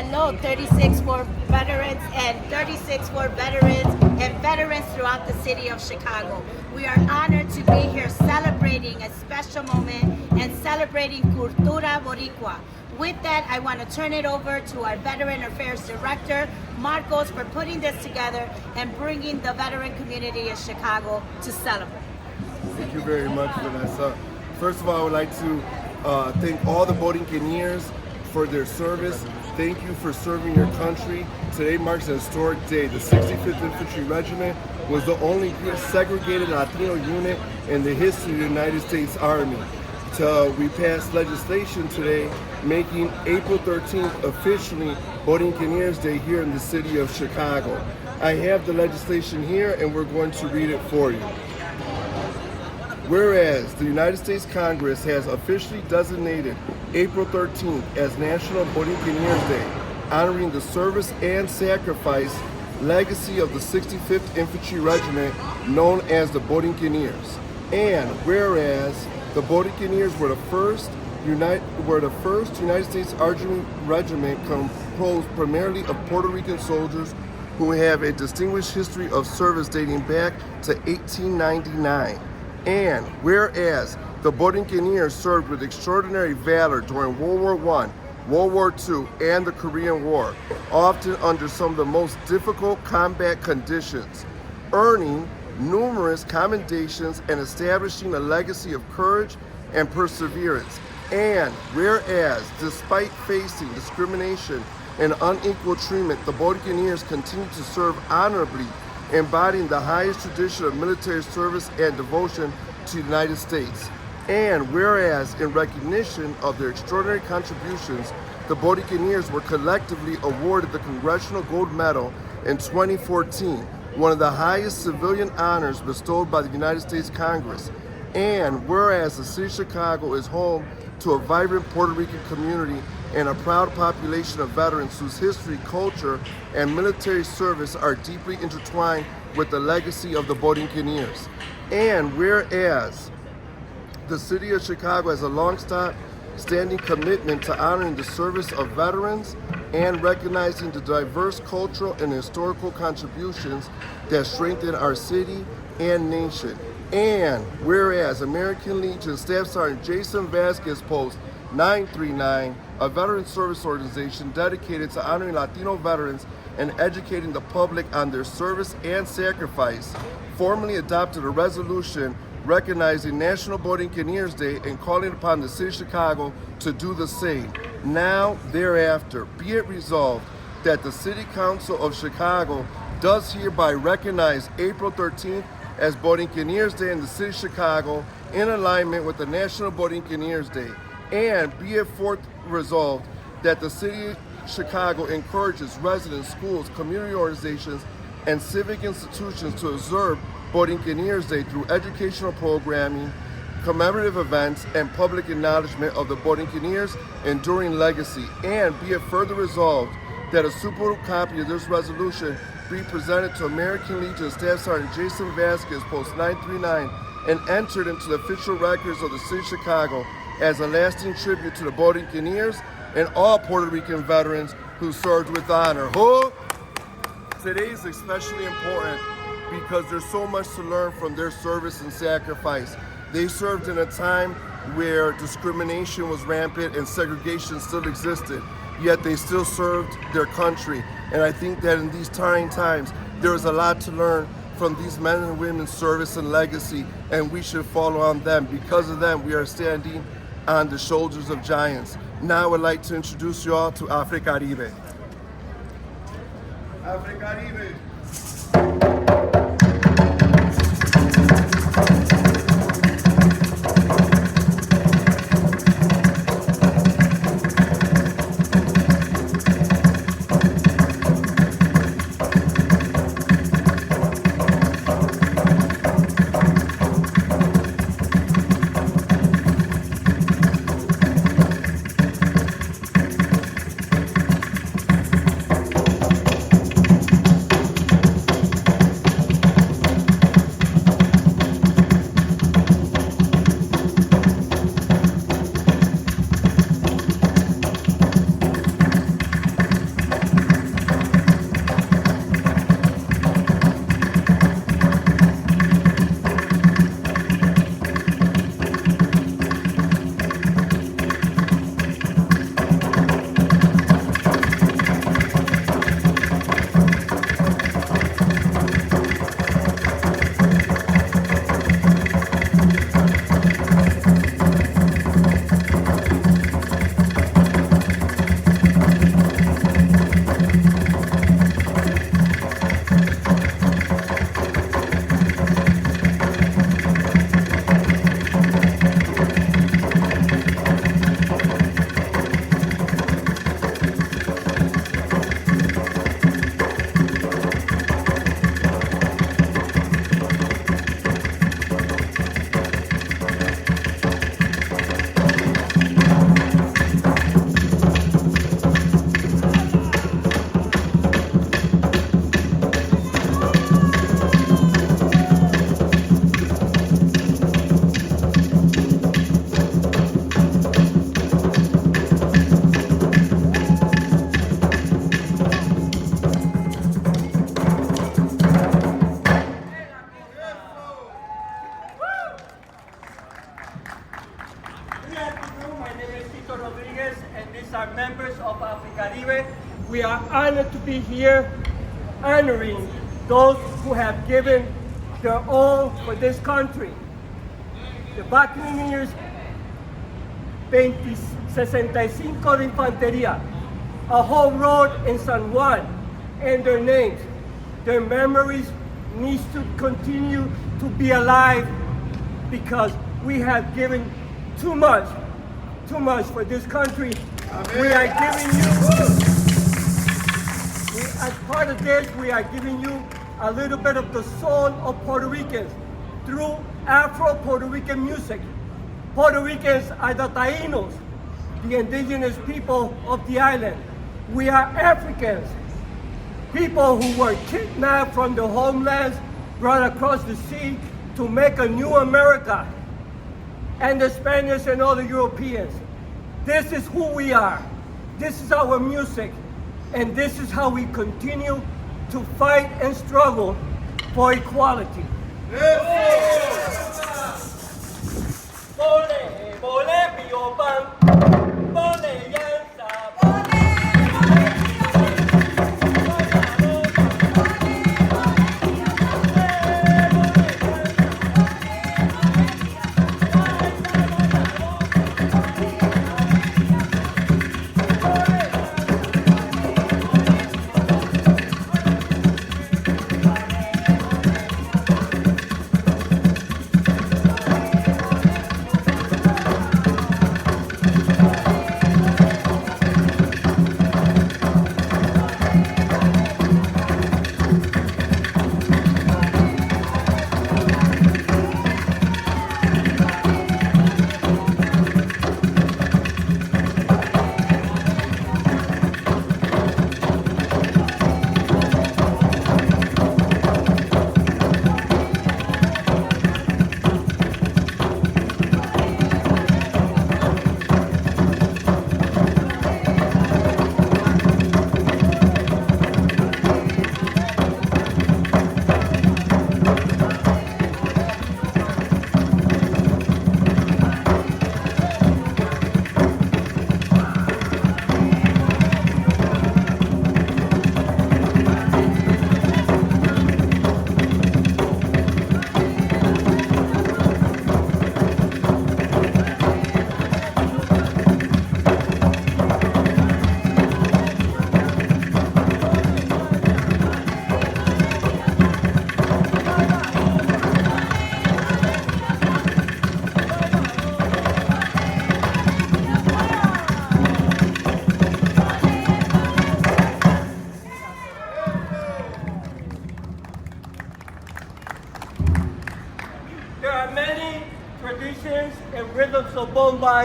hello, 36 for veterans and 36 for veterans and veterans throughout the city of Chicago. We are honored to be here celebrating a special moment and celebrating Cultura Boricua. With that, I want to turn it over to our Veteran Affairs Director, Marcos, for putting this together and bringing the veteran community in Chicago to celebrate. Thank you very much, Vanessa. First of all, I would like to thank all the Borinqueneers for their service. Thank you for serving your country. Today marks a historic day. The 65th Infantry Regiment was the only segregated Latino unit in the history of the United States Army. We passed legislation today making April 13th officially Borinqueneers Day here in the city of Chicago. I have the legislation here and we're going to read it for you. Whereas the United States Congress has officially designated April 13th as National Borinqueneers Day, honoring the service and sacrifice legacy of the 65th Infantry Regiment known as the Borinqueneers. And whereas the Borinqueneers were the first United States Army regiment composed primarily of Puerto Rican soldiers who have a distinguished history of service dating back to 1899. And whereas the Borinqueneers served with extraordinary valor during World War I, World War II, and the Korean War, often under some of the most difficult combat conditions, earning numerous commendations and establishing a legacy of courage and perseverance. And whereas, despite facing discrimination and unequal treatment, the Borinqueneers continue to serve honorably, embodying the highest tradition of military service and devotion to the United States. And whereas, in recognition of their extraordinary contributions, the Borinqueneers were collectively awarded the Congressional Gold Medal in 2014, one of the highest civilian honors bestowed by the United States Congress. And whereas the city of Chicago is home to a vibrant Puerto Rican community and a proud population of veterans whose history, culture, and military service are deeply intertwined with the legacy of the Borinqueneers. And whereas the city of Chicago has a long-standing commitment to honoring the service of veterans and recognizing the diverse cultural and historical contributions that strengthen our city and nation. And whereas American Legion Staff Sergeant Jason Vasquez Post 939, a veteran service organization dedicated to honoring Latino veterans and educating the public on their service and sacrifice, formally adopted a resolution recognizing National Borinqueneers Day and calling upon the city of Chicago to do the same. Now, thereafter, be it resolved that the City Council of Chicago does hereby recognize April 13th as Borinqueneers Day in the city of Chicago in alignment with the National Borinqueneers Day. And be it forth resolved that the city of Chicago encourages residents, schools, community organizations, and civic institutions to observe Borinqueneers Day through educational programming, commemorative events, and public acknowledgement of the Borinqueneers' enduring legacy. And be it further resolved that a super copy of this resolution be presented to American Legion Staff Sergeant Jason Vasquez, Post 939, and entered into the official records of the city of Chicago as a lasting tribute to the Borinqueneers and all Puerto Rican veterans who served with honor. Today is especially important because there's so much to learn from their service and sacrifice. They served in a time where discrimination was rampant and segregation still existed, yet they still served their country. And I think that in these trying times, there is a lot to learn from these men and women's service and legacy, and we should follow on them. Because of them, we are standing on the shoulders of giants. Now I would like to introduce you all to AfriCaribe. AfriCaribe. AfriCaribe, we are honored to be here honoring those who have given their all for this country. The Borinqueneers 65 de Infantería, a whole road in San Juan, and their names, their memories needs to continue to be alive because we have given too much for this country. Amen. We are giving you, as part of this, we are giving you a little bit of the soul of Puerto Ricans through Afro-Puerto Rican music. Puerto Ricans are the Taínos, the indigenous people of the island. We are Africans, people who were kidnapped from their homelands, brought across the sea to make a new America, and the Spaniards and all the Europeans. This is who we are. This is our music, and this is how we continue to fight and struggle for equality.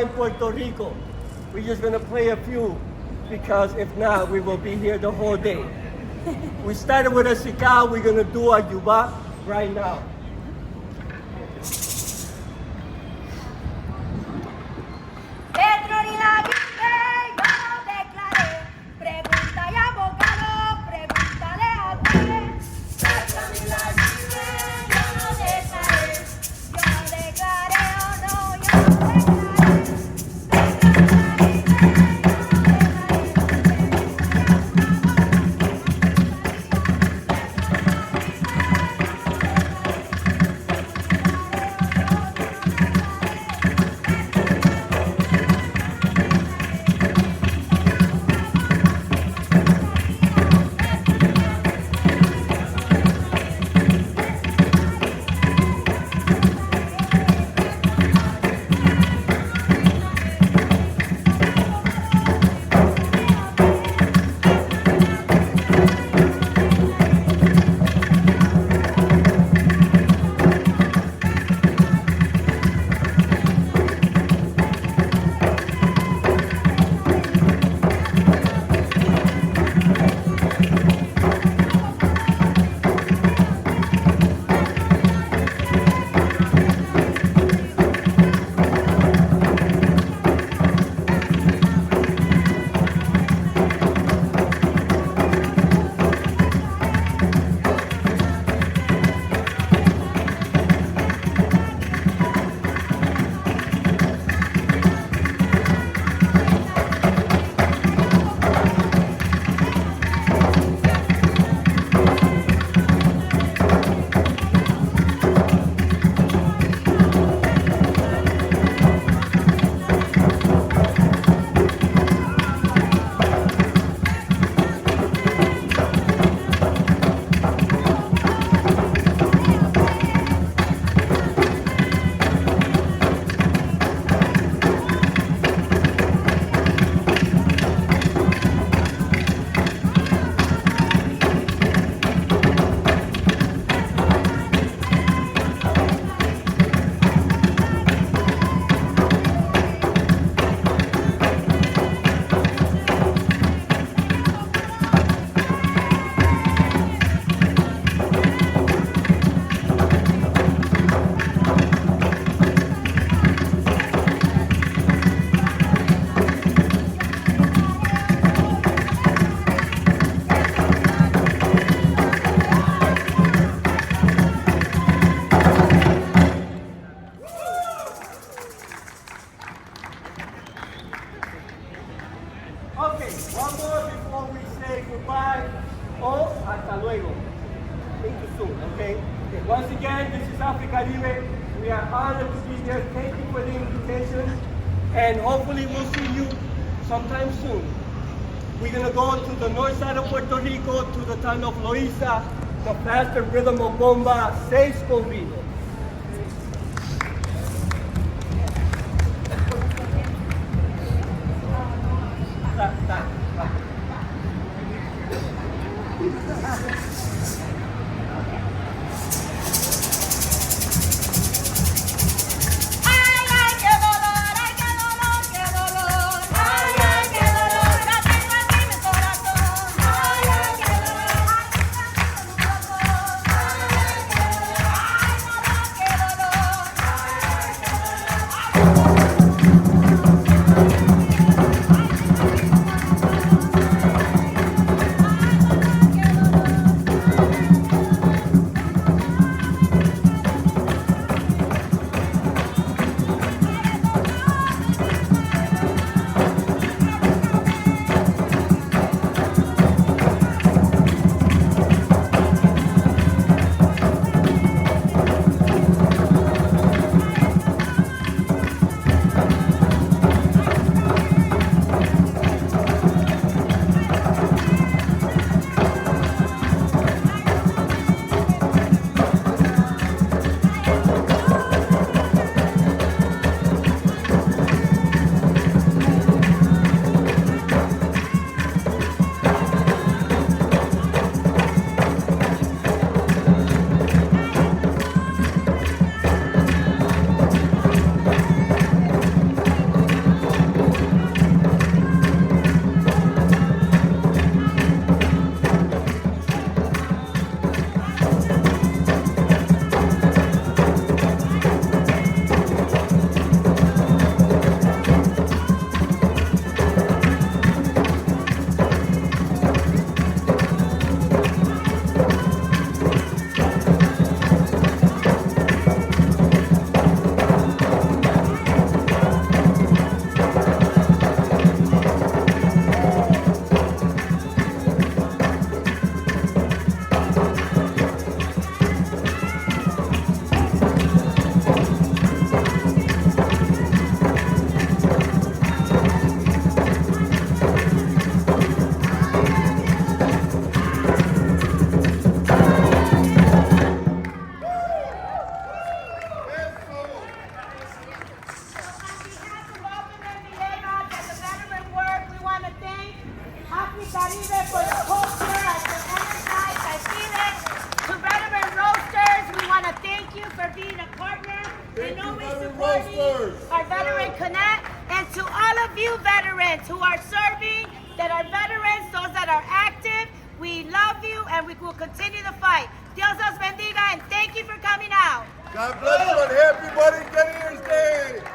In Puerto Rico. We're just going to play a few because if not, we will be here the whole day. We started with a sical, we're going to do a ayudar right now. Hasta luego. Thank you soon, okay? Once again, this is AfriCaribe. We are honored to be here. Thank you for the invitation. And hopefully we'll see you sometime soon. We're going to go to the north side of Puerto Rico, to the town of Loíza, the faster rhythm of bomba, 6 convido. AfriCaribe for the culture and the enterprise. I feel it. To Veteran Roasters, we want to thank you for being a partner and always supporting our Veteran Connect. And to all of you veterans who are serving, that are veterans, those that are active, we love you and we will continue to fight. Dios os bendiga and thank you for coming out. God bless you and happy Borinqueneers Day.